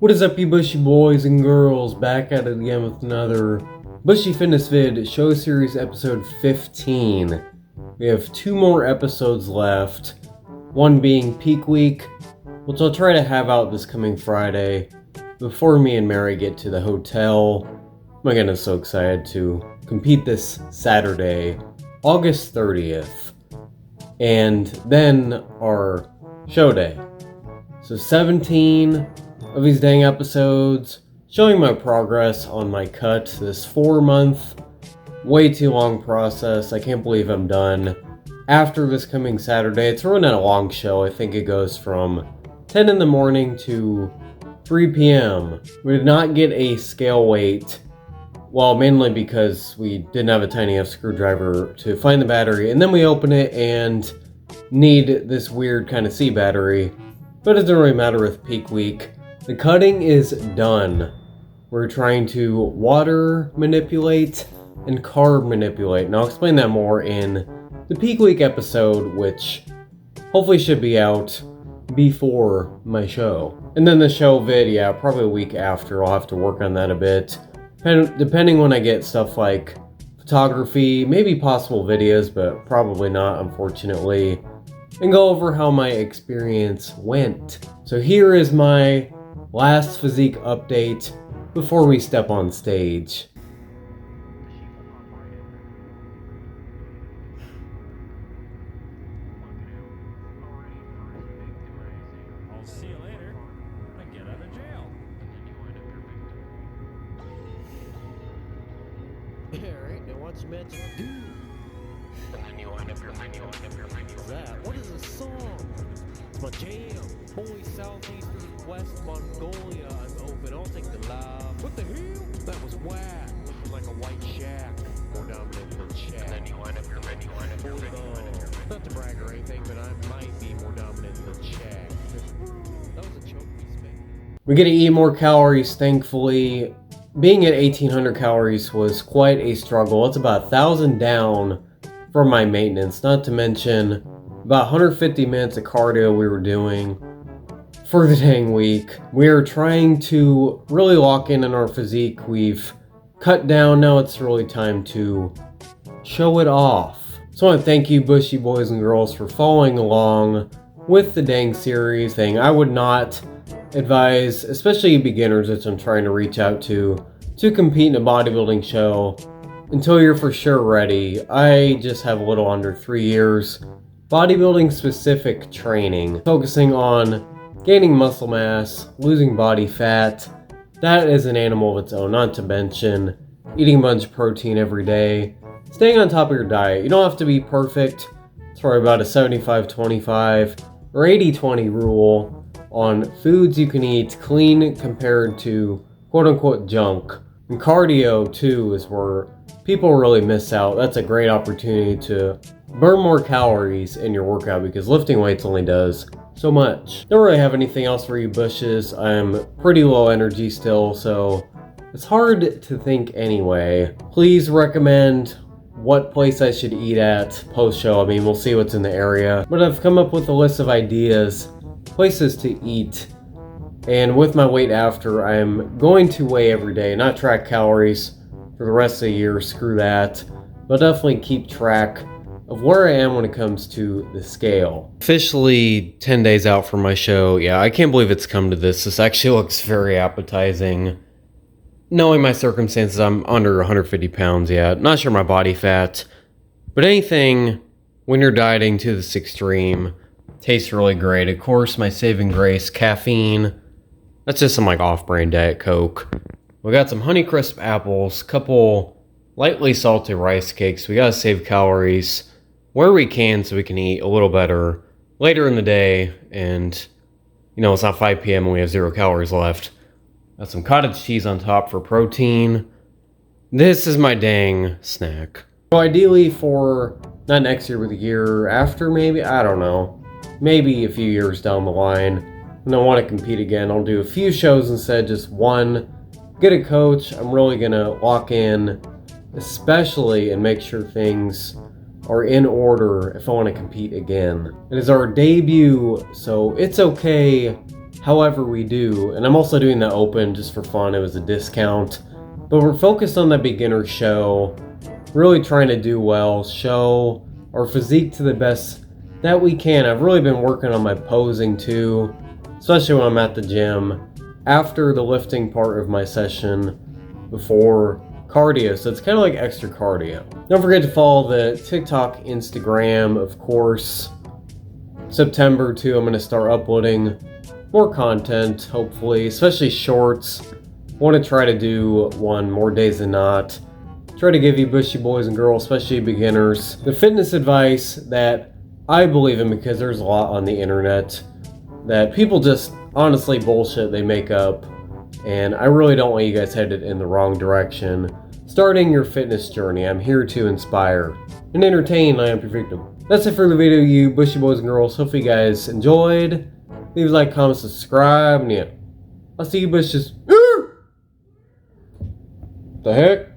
What is up, you bushy boys and girls? Back at it again with another Bushy Fitness Vid Show Series episode 15. We have 2 more episodes left, one being Peak Week, which I'll try to have out this coming Friday before me and Mary get to the hotel. My goodness, so excited to compete this Saturday, August 30th, and then our show day. So 17 of these dang episodes, showing my progress on my cut, this 4-month, way too long process. I can't believe I'm done. After this coming Saturday, it's really not a long show. I think it goes from 10 in the morning to 3 p.m. We did not get a scale weight, well, mainly because we didn't have a tiny enough screwdriver to find the battery, and then we open it and need this weird kind of C battery, but it doesn't really matter with Peak Week. The cutting is done. We're trying to water manipulate and carb manipulate, and I'll explain that more in the Peak Week episode, which hopefully should be out before my show. And then the show vid, yeah, probably a week after. I'll have to work on that a bit, depending when I get stuff like photography, maybe possible videos, but probably not, unfortunately, and go over how my experience went. So here is my last physique update before we step on stage. I'll see you later. I get out of jail. Yeah, right. Now what's meant to do? And then you wind up your menu. What's that? What is this song? It's my jam. Boy, southeast and west Mongolia. I'm open. I'll take the love. What the hell? That was whack. Looking like a white shack. More dominant than Shaq. And then you wind up your menu. Not to brag or anything, but I might be more dominant than Shaq. That was a choke piece, man. We get to eat more calories, thankfully. Being at 1800 calories was quite a struggle. It's about 1,000 down from my maintenance, not to mention about 150 minutes of cardio we were doing for the dang week. We are trying to really lock in on our physique. We've cut down, now it's really time to show it off. So I want to thank you, bushy boys and girls, for following along with the dang series thing. I would not advise, especially beginners that I'm trying to reach out to compete in a bodybuilding show until you're for sure ready. I just have a little under 3 years bodybuilding specific training, focusing on gaining muscle mass, losing body fat. That is an animal of its own, not to mention eating a bunch of protein every day, staying on top of your diet. You don't have to be perfect. It's probably about a 75-25 or 80-20 rule on foods you can eat clean compared to quote-unquote junk. And cardio too is where people really miss out. That's a great opportunity to burn more calories in your workout because lifting weights only does so much. Don't really have anything else for you bushes. I'm pretty low energy still, so it's hard to think anyway. Please recommend what place I should eat at post-show. I mean, we'll see what's in the area, but I've come up with a list of ideas, places to eat. And with my weight after, I'm going to weigh every day, not track calories for the rest of the year, screw that, but definitely keep track of where I am when it comes to the scale. Officially 10 days out from my show. Yeah, I can't believe it's come to this. This actually looks very appetizing. Knowing my circumstances, I'm under 150 pounds yet. Not sure my body fat, but anything when you're dieting to this extreme tastes really great. Of course, my saving grace, caffeine. That's just some like off-brand Diet Coke. We got some Honeycrisp apples, couple lightly salted rice cakes. We gotta save calories where we can so we can eat a little better later in the day. And, you know, it's not 5 p.m. and we have 0 calories left. Got some cottage cheese on top for protein. This is my dang snack. So ideally for, not next year, but the year after maybe, I don't know. Maybe a few years down the line, when I want to compete again, I'll do a few shows instead, just one. Get a coach. I'm really gonna lock in, especially, and make sure things are in order if I want to compete again. It is our debut, so it's okay however we do. And I'm also doing the open just for fun. It was a discount. But we're focused on that beginner show, really trying to do well, show our physique to the best that we can. I've really been working on my posing too, especially when I'm at the gym after the lifting part of my session before cardio. So it's kind of like extra cardio. Don't forget to follow the TikTok, Instagram, of course. September too, I'm going to start uploading more content, hopefully, especially shorts. I want to try to do one more days than not. Try to give you bushy boys and girls, especially beginners, the fitness advice that I believe in, because there's a lot on the internet that people just honestly bullshit they make up, and I really don't want you guys headed in the wrong direction. Starting your fitness journey, I'm here to inspire and entertain. I am your victim. That's it for the video, you bushy boys and girls. Hopefully you guys enjoyed. Leave a like, comment, subscribe, and yeah, I'll see you bushes. The heck?